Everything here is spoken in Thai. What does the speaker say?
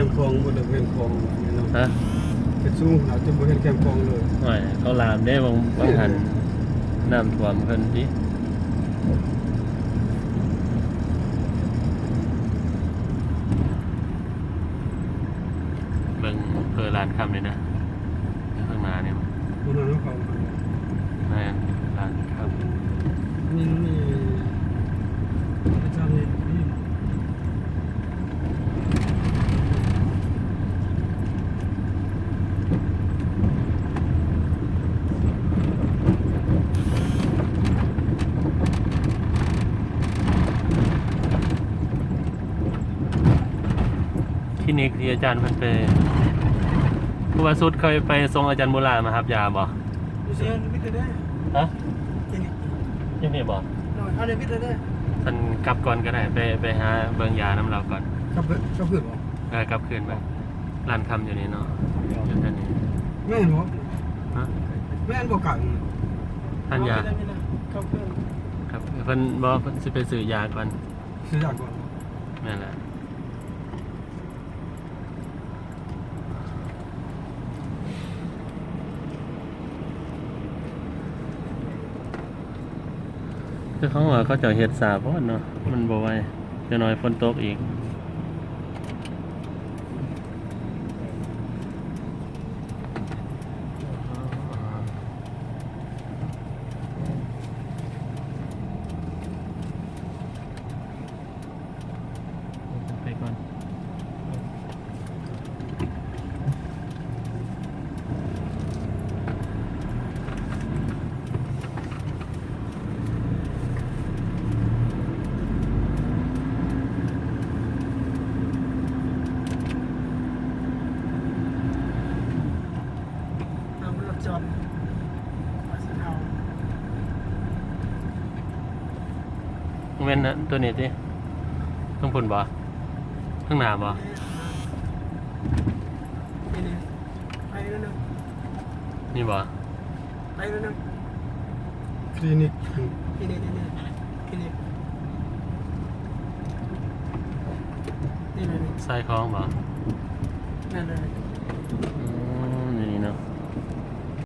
มคลองบริเวณคลองนี่เนาะ ฮะ เป็นสูงเราจะบริเวณแคมคลองเลย โอ้ยเขาลามได้บางหันน้ำท่วมเพิ่นดิเบิ่งเพื่อร้านคำเลยนะข้างหน้าเนี่ย บนนั้นเขา แม่นร้านค นี่อาจารย์นี่ ำคลินิกที่อาจารย์เพิ่นไปผู้ว่าสุดเคยไปส่งอาจารย์โบราณมาครับยาบ่ ไม่ใช่ไม่ได้ ฮะ ที่นี่ ยังนี่บ่ หน่อยอะไรไม่ได้ ท่านกลับก่อนก็ได้ไปหาเบิ่งยาน้ำเราก่อน กับเพื่อนบอก กลับคืนไปร้านคำอยู่นี่เนาะอยู่แท่านี้ แม่นบอก ฮะ แม่นบอกกัน ท่านยา กับเพื่อน ครับเพิ่นบอกเพิ่นสิไปซื้อยาก่อน ซื้อยาก่อน นั่นแหละคือเขาว่าเขาจะเฮ็ดสาพอนเนาะมันบ่ไหวจะน้อยฝนตกอีกไปก่อนเอารถจอดมาสิเอา เว้นนะตัวนี้สิต้องพุ่นบ่ข้างหน้าบ่ นี่ไปแล้วนึง นี่บ่ ไปแล้วนึงคลินิกคลินิกนี่คลินิกนี่ ใส่คล้องบ่ นั่นเลย อืม